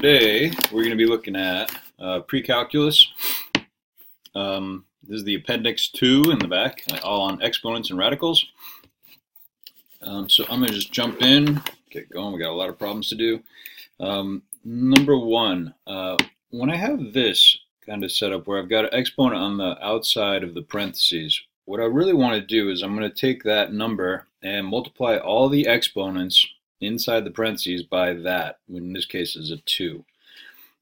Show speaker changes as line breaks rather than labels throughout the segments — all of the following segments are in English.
today we're going to be looking at pre-calculus. This is the appendix 2 in the back, all on exponents and radicals. So I'm going to just jump in, get going. We got a lot of problems to do. Number one, when I have this kind of set up where I've got an exponent on the outside of the parentheses, what I really want to do is I'm going to take that number and multiply all the exponents inside the parentheses by that, which in this case is a 2.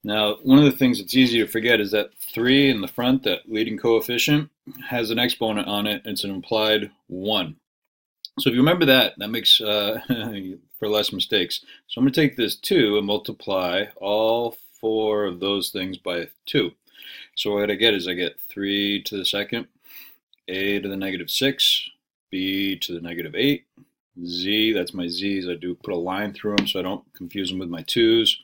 Now, one of the things that's easy to forget is that 3 in the front, that leading coefficient, has an exponent on it. It's an implied 1. So if you remember that, that makes for less mistakes. So I'm going to take this 2 and multiply all 4 of those things by 2. So what I get is I get 3 to the second, a to the negative 6, b to the negative 8, z, that's my z's. I do put a line through them so I don't confuse them with my 2's,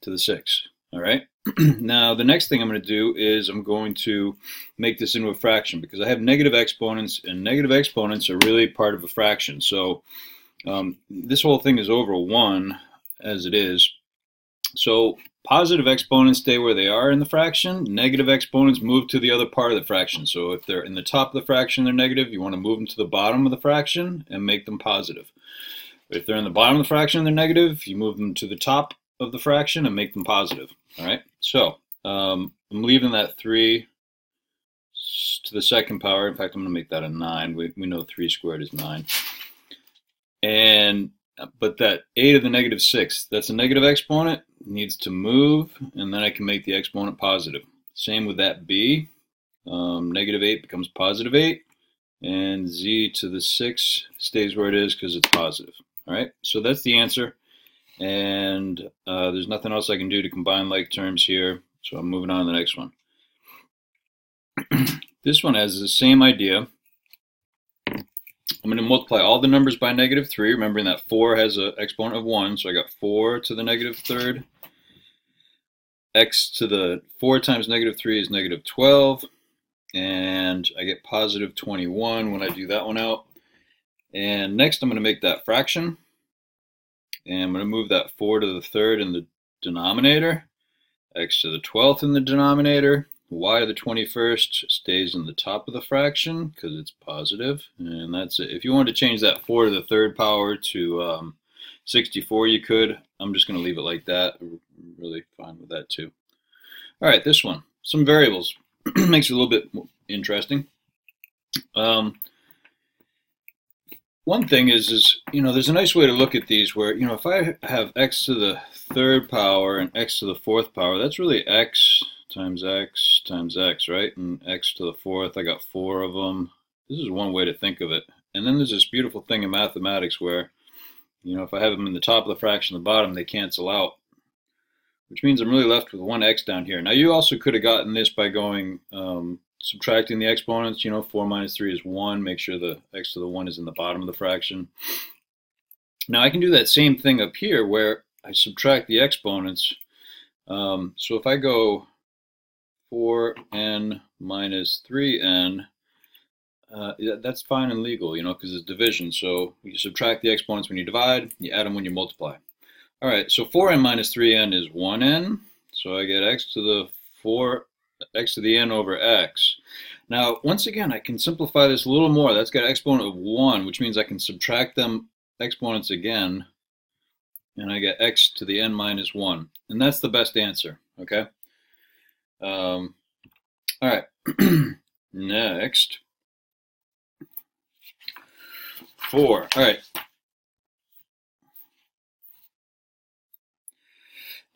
to the 6. All right. Now the next thing I'm going to do is I'm going to make this into a fraction because I have negative exponents, and negative exponents are really part of a fraction. So this whole thing is over 1 as it is. So positive exponents stay where they are in the fraction. Negative exponents move to the other part of the fraction. So if they're in the top of the fraction, they're negative. You want to move them to the bottom of the fraction and make them positive. If they're in the bottom of the fraction, they're negative. You move them to the top of the fraction and make them positive. All right. So I'm leaving that 3 to the second power. In fact, I'm going to make that a 9. We know 3 squared is 9. But that a to the negative 6, that's a negative exponent, needs to move, and then I can make the exponent positive. Same with that b. Negative 8 becomes positive 8, and z to the 6 stays where it is because it's positive. All right, so that's the answer, and there's nothing else I can do to combine like terms here, so I'm moving on to the next one. This one has the same idea. I'm going to multiply all the numbers by negative 3, remembering that 4 has an exponent of 1, so I got 4 to the negative third. X to the 4 times negative 3 is negative 12, and I get positive 21 when I do that one out. And next I'm going to make that fraction, and I'm going to move that 4 to the third in the denominator, x to the 12th in the denominator. Y to the 21st stays in the top of the fraction because it's positive, and that's it. If you wanted to change that 4 to the third power to 64, you could. I'm just going to leave it like that. I'm really fine with that too. All right, this one, some variables. Makes it a little bit more interesting. One thing is there's a nice way to look at these where, if I have x to the third power and x to the fourth power, that's really x times x, right? And x to the fourth, I got 4 of them. This is one way to think of it. And then there's this beautiful thing in mathematics where, if I have them in the top of the fraction, the bottom, they cancel out, which means I'm really left with 1 x down here. Now you also could have gotten this by going, subtracting the exponents. 4 minus 3 is 1. Make sure the x to the 1 is in the bottom of the fraction. Now I can do that same thing up here where I subtract the exponents. So if I go 4n minus 3n, that's fine and legal, because it's division. So you subtract the exponents when you divide, you add them when you multiply. All right, so 4n minus 3n is 1n. So I get x to the n over x. Now, once again, I can simplify this a little more. That's got an exponent of 1, which means I can subtract them exponents again, and I get x to the n minus 1. And that's the best answer, okay? All right, next, 4. All right.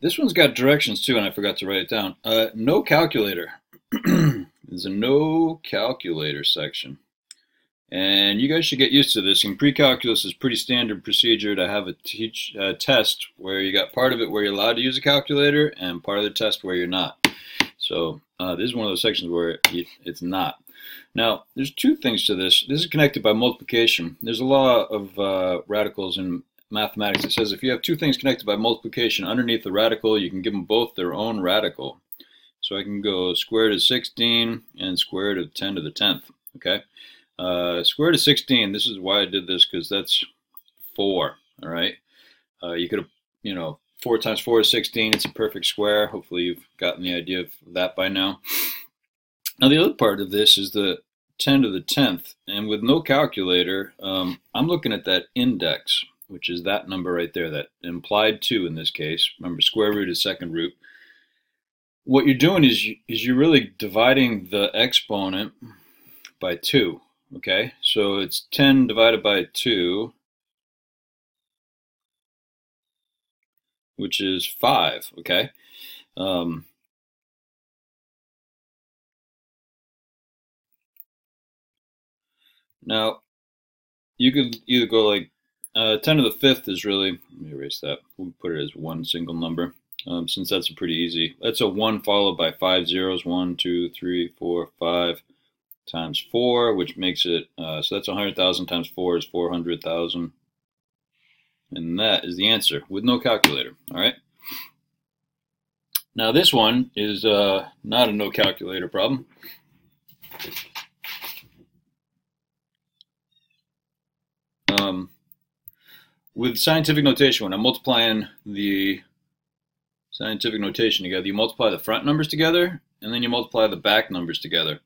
This one's got directions too, and I forgot to write it down. No calculator. There's a no calculator section. And you guys should get used to this. In pre-calculus, is pretty standard procedure to have a test where you got part of it where you're allowed to use a calculator and part of the test where you're not. So this is one of those sections where it's not. Now, there's 2 things to this. This is connected by multiplication. There's a law of radicals in mathematics. It says if you have 2 things connected by multiplication underneath the radical, you can give them both their own radical. So I can go square root of 16 and square root of 10 to the 10th. Okay. Square root of 16, this is why I did this, because that's 4. All right. You could have, 4 times 4 is 16. It's a perfect square. Hopefully you've gotten the idea of that by now. Now the other part of this is the 10 to the 10th. And with no calculator, I'm looking at that index, which is that number right there, that implied 2 in this case. Remember, square root is second root. What you're doing is you're really dividing the exponent by 2. Okay, so it's 10 divided by 2, which is 5. Okay. Now, you could either go like 10 to the 5th is really, let me erase that. We'll put it as one single number, since that's a pretty easy. That's a 1 followed by 5 zeros. 1, 2, 3, 4, 5 times 4, which makes it, so that's 100,000 times 4 is 400,000. And that is the answer with no calculator. All right. Now this one is not a no calculator problem. With scientific notation, when I'm multiplying the scientific notation together, you multiply the front numbers together, and then you multiply the back numbers together.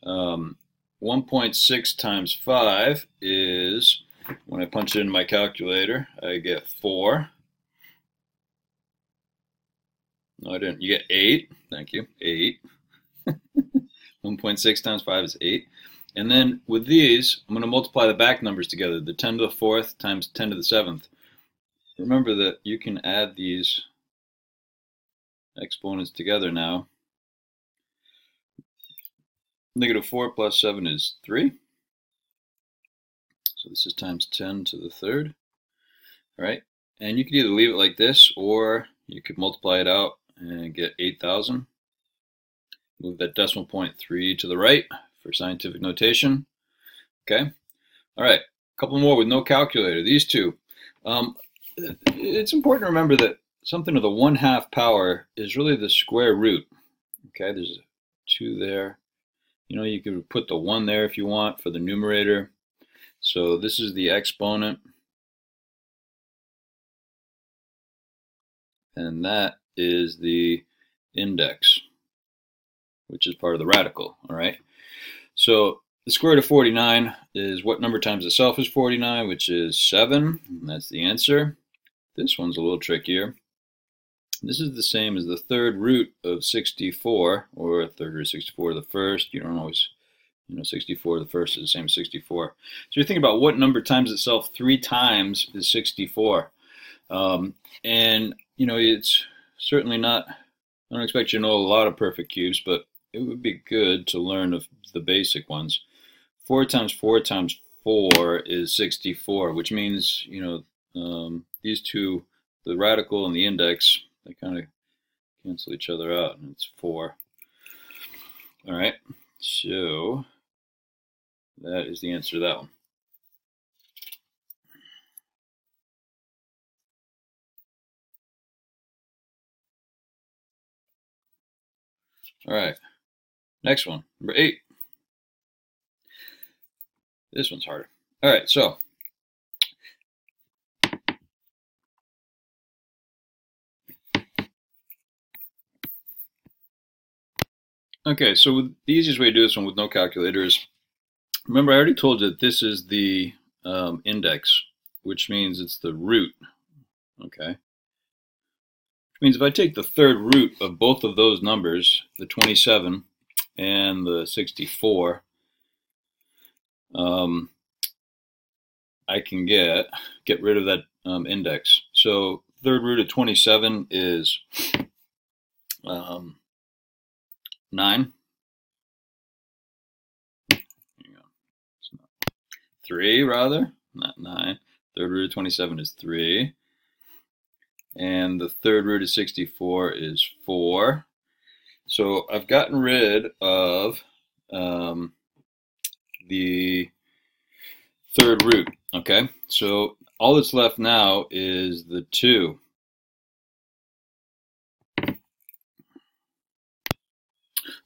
1.6 times 5 is, when I punch it in my calculator, I get 4. No, I didn't. You get 8. Thank you. 8. 1.6 times 5 is 8. And then with these, I'm going to multiply the back numbers together, the 10 to the 4th times 10 to the 7th. Remember that you can add these exponents together now. Negative 4 plus 7 is 3. So this is times 10 to the 3rd. All right? And you could either leave it like this, or you could multiply it out and get 8,000. Move that decimal point 3 to the right for scientific notation. Okay. All right. A couple more with no calculator. These two. It's important to remember that something of the 1/2 power is really the square root. Okay. There's a 2 there. You know, you could put the 1 there if you want for the numerator. So this is the exponent. And that is the index, which is part of the radical. All right. So the square root of 49 is what number times itself is 49, which is 7. And that's the answer. This one's a little trickier. This is the same as the third root of 64, or third root of 64 the first. You don't always, 64 the first is the same as 64. So you're thinking about what number times itself 3 times is 64. And, it's certainly not, I don't expect you to know a lot of perfect cubes, but it would be good to learn of the basic ones. 4 times 4 times 4 is 64, which means, these two, the radical and the index, they kind of cancel each other out, and it's 4. All right, so that is the answer to that one. All right, next one, number 8. This one's harder. All right, so the easiest way to do this one with no calculator is, remember I already told you that this is the index, which means it's the root, okay? Which means if I take the third root of both of those numbers, the 27 and the 64, I can get rid of that index. So third root of 27 is 9. 3 rather, not 9. Third root of 27 is 3. And the third root of 64 is 4. So I've gotten rid of the third root, okay? So all that's left now is the 2.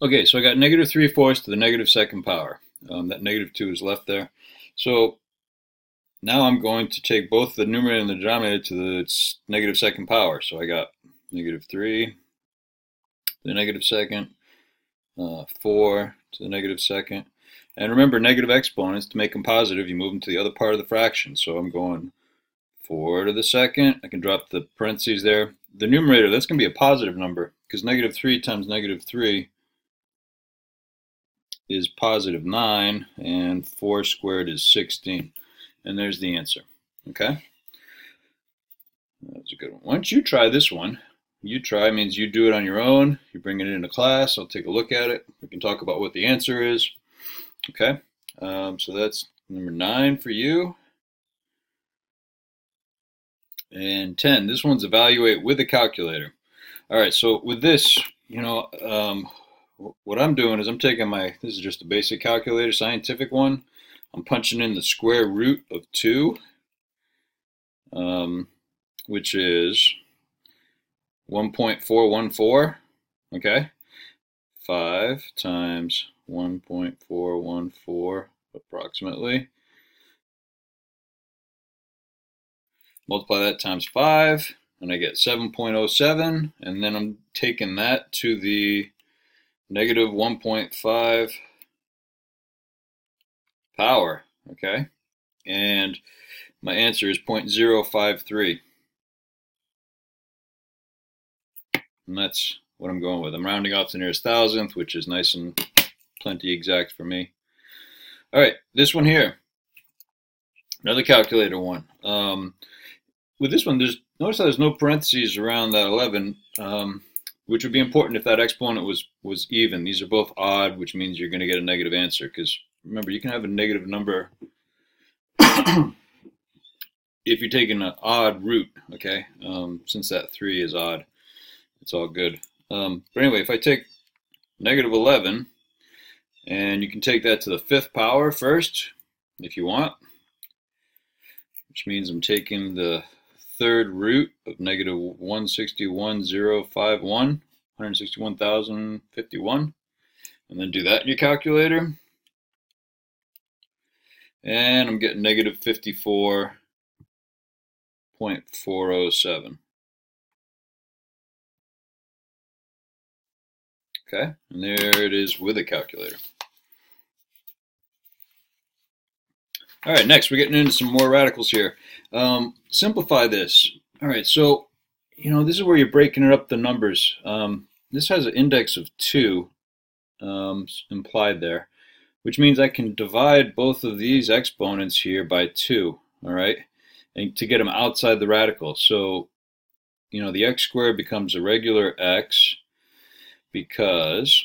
Okay, so I got negative 3/4 to the negative second power. That negative 2 is left there. So now I'm going to take both the numerator and the denominator to the negative second power. So I got negative 3 to the negative second, 4 to the negative second. And remember, negative exponents, to make them positive, you move them to the other part of the fraction. So I'm going 4 to the second. I can drop the parentheses there. The numerator, that's going to be a positive number, because negative 3 times negative 3 is positive 9, and 4 squared is 16. And there's the answer. Okay? That's a good one. Why don't you try this one? You try means you do it on your own. You bring it into class. I'll take a look at it. We can talk about what the answer is. Okay? So that's number 9 for you. And 10, this one's evaluate with a calculator. All right, so with this, what I'm doing is I'm taking this is just a basic calculator, scientific one. I'm punching in the square root of 2, which is 1.414, okay? 5 times 1.414 approximately. Multiply that times 5, and I get 7.07, and then I'm taking that to the negative 1.5 power, okay? And my answer is 0.053. And that's what I'm going with. I'm rounding off to the nearest thousandth, which is nice and plenty exact for me. All right, this one here, another calculator one. With this one, notice how there's no parentheses around that 11, which would be important if that exponent was even. These are both odd, which means you're going to get a negative answer, because remember, you can have a negative number if you're taking an odd root, okay? Since that 3 is odd, it's all good. But anyway, if I take negative 11, and you can take that to the 5th power first, if you want, which means I'm taking the 3rd root of negative 161,051, and then do that in your calculator. And I'm getting negative 54.407. Okay, and there it is with a calculator. All right, next we're getting into some more radicals here. Simplify this. All right, so this is where you're breaking it up the numbers. This has an index of 2 implied there, which means I can divide both of these exponents here by 2. All right, and to get them outside the radical. So the x squared becomes a regular x, because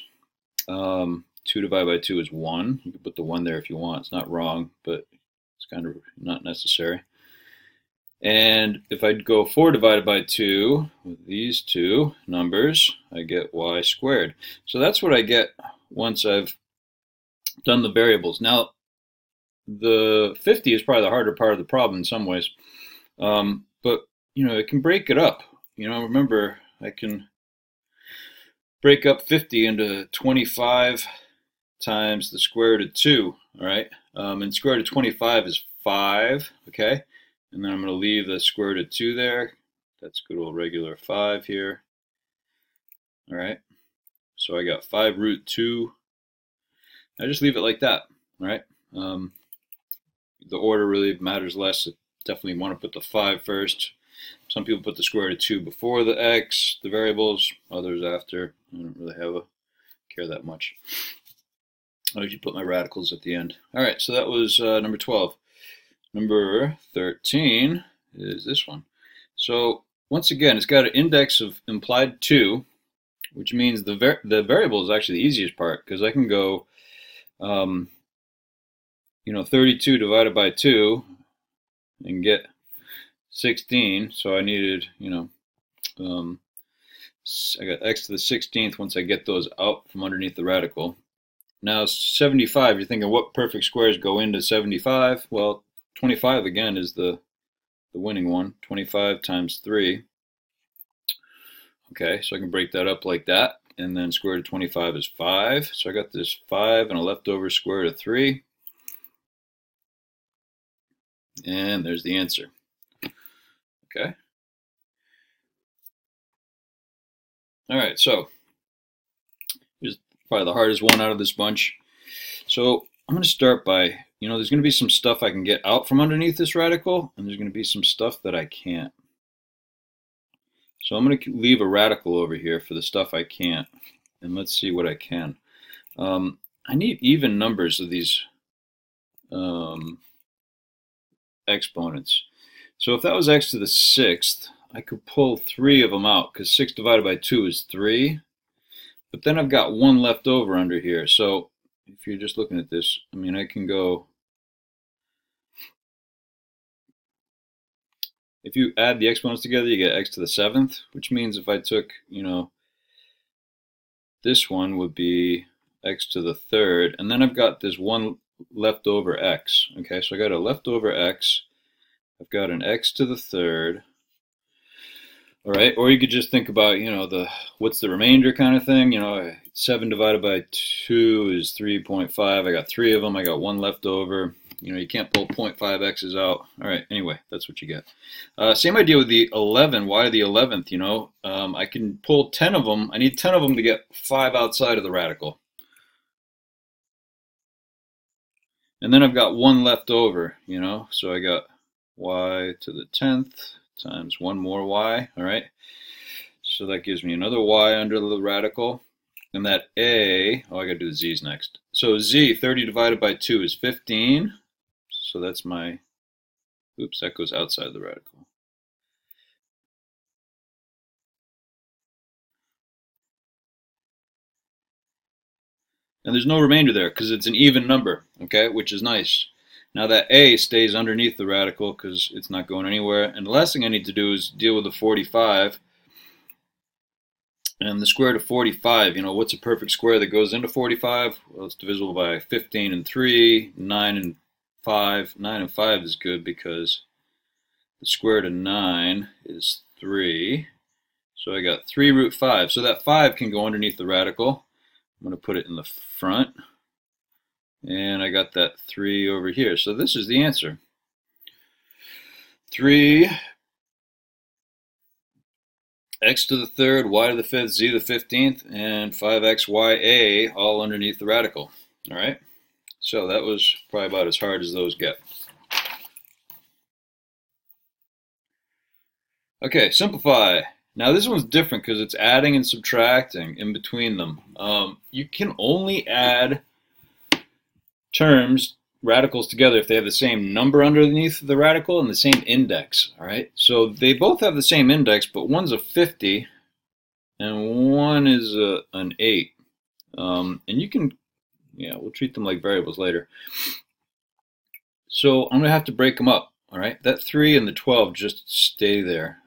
2 divided by 2 is 1. You can put the 1 there if you want. It's not wrong, but it's kind of not necessary. And if I go 4 divided by 2 with these two numbers, I get y squared. So that's what I get once I've done the variables. Now, the 50 is probably the harder part of the problem in some ways. But it can break it up. Remember, I can break up 50 into 25 times the square root of 2, all right? And square root of 25 is 5, okay? And then I'm going to leave the square root of 2 there. That's good old regular 5 here, all right? So I got 5 root 2. I just leave it like that, all right? The order really matters less. Definitely want to put the 5 first. Some people put the square root of 2 before the x, the variables, others after. I don't really care that much. I usually put my radicals at the end. All right, so that was number 12. Number 13 is this one. So once again, it's got an index of implied 2, which means the variable is actually the easiest part, because I can go 32 divided by 2 and get 16. So I needed, I got x to the 16th once I get those out from underneath the radical. Now 75, you're thinking what perfect squares go into 75? Well, 25 again is the winning one. 25 times 3. Okay, so I can break that up like that. And then square root of 25 is 5. So I got this 5 and a leftover square root of 3. And there's the answer. Okay. All right, so here's probably the hardest one out of this bunch. So I'm going to start by, there's going to be some stuff I can get out from underneath this radical, and there's going to be some stuff that I can't. So I'm going to leave a radical over here for the stuff I can't, and let's see what I can. I need even numbers of these exponents. So if that was x to the 6th, I could pull 3 of them out, because 6 divided by 2 is 3. But then I've got 1 left over under here. So if you're just looking at this, I can go, if you add the exponents together, you get x to the 7th, which means if I took, this one would be x to the 3rd, and then I've got this 1 leftover x. Okay, so I got a leftover x, I've got an x to the 3rd. All right, or you could just think about, what's the remainder kind of thing. 7 divided by 2 is 3.5. I got 3 of them. I got 1 left over. You can't pull 0.5x's out. All right, anyway, that's what you get. Same idea with the 11. Why the 11th? I can pull 10 of them. I need 10 of them to get 5 outside of the radical. And then I've got 1 left over, so I got y to the 10th times 1 more y, all right? So that gives me another y under the radical. And that a, I gotta do the z's next. So z, 30 divided by 2 is 15. So that's my, oops, that goes outside the radical. And there's no remainder there because it's an even number, okay, which is nice. Now that a stays underneath the radical because it's not going anywhere. And the last thing I need to do is deal with the 45. And the square root of 45, what's a perfect square that goes into 45? Well, it's divisible by 15 and 3, 9 and 5. 9 and 5 is good because the square root of 9 is 3. So I got 3 root 5. So that 5 can go underneath the radical. I'm going to put it in the front. And I got that 3 over here. So this is the answer. 3 x to the 3rd, y to the 5th, z to the 15th, and 5x, y, a, all underneath the radical. All right? So that was probably about as hard as those get. Okay, simplify. Now this one's different because it's adding and subtracting in between them. You can only add terms, radicals together if they have the same number underneath the radical and the same index. All right, so they both have the same index, but one's a 50 and one is an 8. And you can, we'll treat them like variables later. So I'm going to have to break them up. All right, that 3 and the 12 just stay there.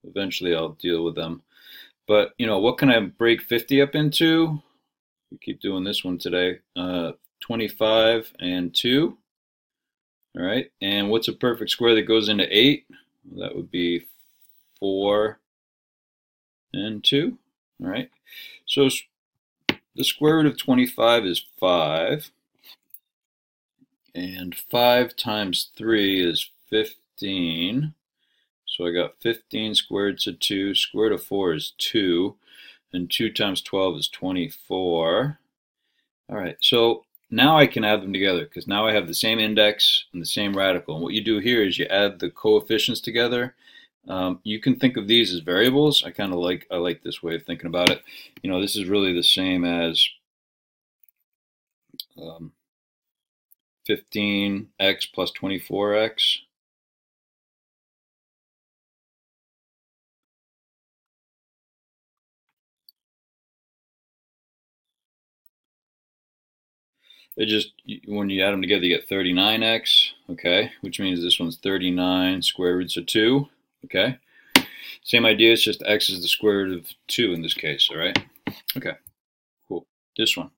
Eventually I'll deal with them. But, what can I break 50 up into? We keep doing this one today. 25 and 2. All right, and what's a perfect square that goes into 8? That would be 4 and 2. All right, so the square root of 25 is 5. And 5 times 3 is 15. So I got 15 squared roots of 2. Square root of 4 is 2. And 2 times 12 is 24. All right, so now I can add them together because now I have the same index and the same radical. And what you do here is you add the coefficients together. You can think of these as variables. I like this way of thinking about it. This is really the same as 15x plus 24x. When you add them together, you get 39x, okay, which means this one's 39 square roots of 2, okay. Same idea, it's just x is the square root of 2 in this case, all right? Okay, cool. This one.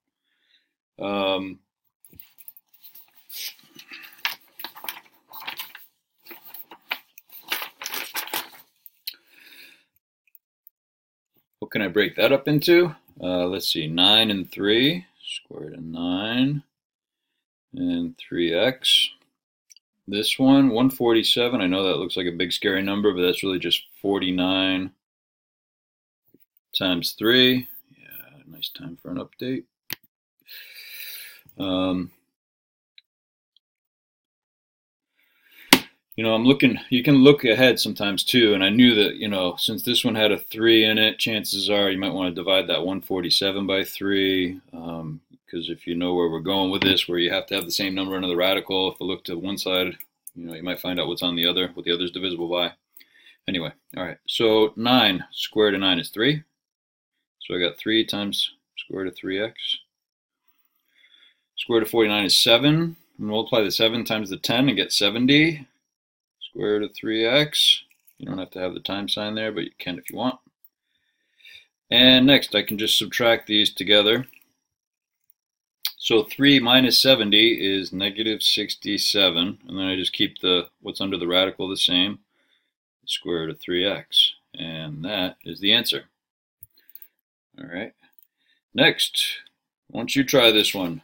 What can I break that up into? Let's see, 9 and 3, square root of 9, and 3x. this one, 147, I know that looks like a big scary number, but that's really just 49 times 3. Yeah, nice time for an update. You know, I'm looking, you can look ahead sometimes too, and I knew that, you know, since this one had a 3 in it, chances are you might want to divide that 147 by 3, because if you know where we're going with this, where you have to have the same number under the radical, if I look to one side, you know, you might find out what's on the other, what the other is divisible by. Anyway, all right, so 9, square root of 9 is 3. So I got 3 times square root of 3x. Square root of 49 is 7. Multiply the 7 times the 10 and get 70. Square root of 3x. You don't have to have the time sign there, but you can if you want. And next, I can just subtract these together. So 3 minus 70 is negative 67. And then I just keep the what's under the radical the same. Square root of 3x. And that is the answer. All right. Next, once you try this one,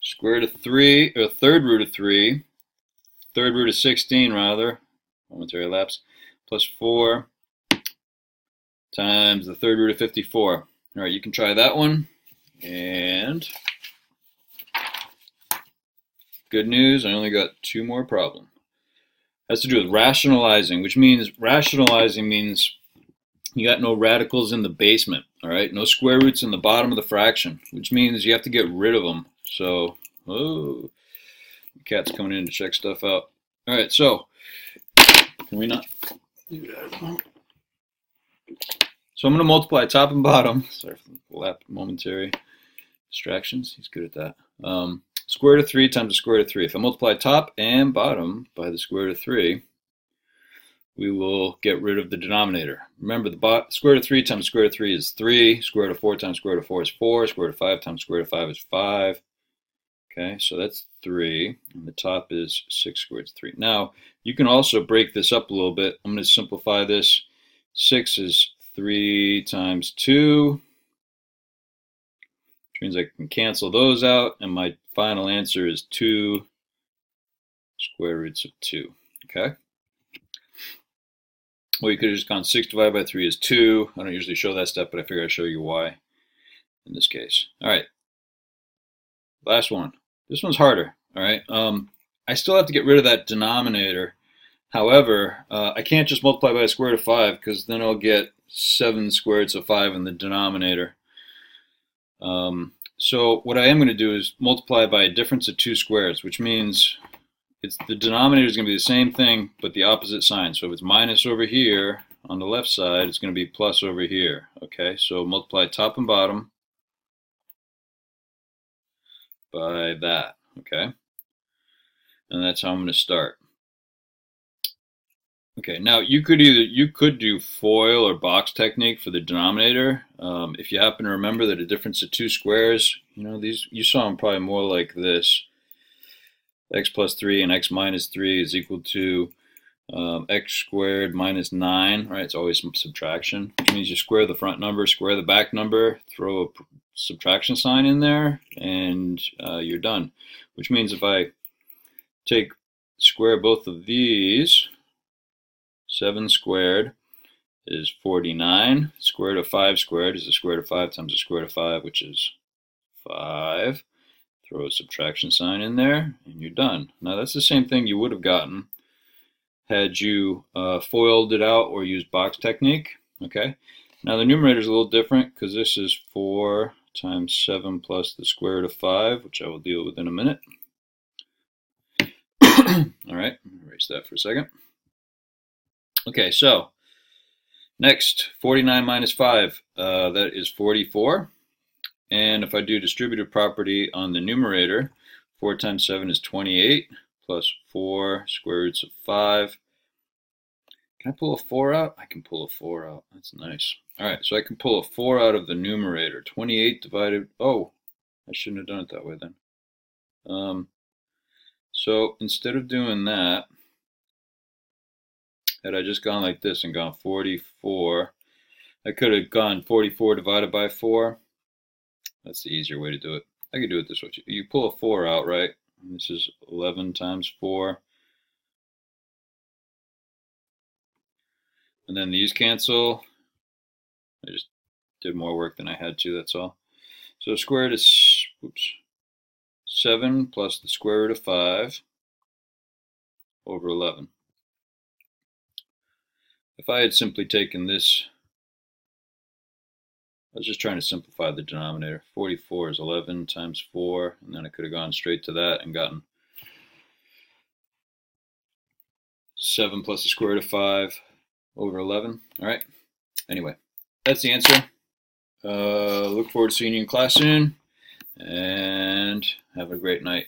square root of 3, or third root of 3, third root of 16 rather, momentary lapse, plus 4 times the third root of 54. All right, you can try that one. And good news, I only got 2 more problems. It has to do with rationalizing, which means rationalizing means you got no radicals in the basement, all right? No square roots in the bottom of the fraction, which means you have to get rid of them. So, oh, the cat's coming in to check stuff out. All right, so can we not do that? So I'm going to multiply top and bottom. Sorry for the momentary distractions. He's good at that. Square root of 3 times the square root of 3. If I multiply top and bottom by the square root of 3, we will get rid of the denominator. Remember, the square root of 3 times square root of 3 is 3. Square root of 4 times square root of 4 is 4. Square root of 5 times square root of 5 is 5. Okay, so that's 3. And the top is 6 squared is 3. Now, you can also break this up a little bit. I'm going to simplify this. 6 is 3 times 2, which means I can cancel those out. And my final answer is 2 square roots of 2. Okay? Well, you could have just gone 6 divided by 3 is 2. I don't usually show that step, but I figure I'd show you why in this case. All right. Last one. This one's harder. All right. I still have to get rid of that denominator. However, I can't just multiply by the square root of 5 because then I'll get 7 square roots of 5 in the denominator. So what I am going to do is multiply by a difference of 2 squares, which means the denominator is going to be the same thing, but the opposite sign. So if it's minus over here on the left side, it's going to be plus over here. Okay, so multiply top and bottom by that. Okay, and that's how I'm going to start. Okay, now you could do FOIL or box technique for the denominator. If you happen to remember that a difference of 2 squares, you know, these you saw them probably more like this. X plus 3 and x minus 3 is equal to x squared minus 9, right? It's always some subtraction, which means you square the front number, square the back number, throw a subtraction sign in there, and you're done. Which means if I square both of these, 7 squared is 49. Square root of 5 squared is the square root of 5 times the square root of 5, which is 5. Throw a subtraction sign in there, and you're done. Now that's the same thing you would have gotten had you FOILed it out or used box technique. Okay. Now the numerator is a little different because this is 4 times 7 plus the square root of 5, which I will deal with in a minute. All right, erase that for a second. Okay, so next, 49 minus 5, that is 44. And if I do distributive property on the numerator, 4 times 7 is 28, plus 4 square roots of 5. Can I pull a 4 out? I can pull a 4 out. That's nice. All right, so I can pull a 4 out of the numerator. 28 divided, oh, I shouldn't have done it that way then. So instead of doing that, had I just gone like this and gone 44, I could have gone 44 divided by 4. That's the easier way to do it. I could do it this way. You pull a 4 out, right? And this is 11 times 4. And then these cancel. I just did more work than I had to, that's all. So square root is, 7 plus the square root of 5 over 11. If I had simply taken this, I was just trying to simplify the denominator. 44 is 11 times 4, and then I could have gone straight to that and gotten 7 plus the square root of 5 over 11. All right. Anyway, that's the answer. Look forward to seeing you in class soon, and have a great night.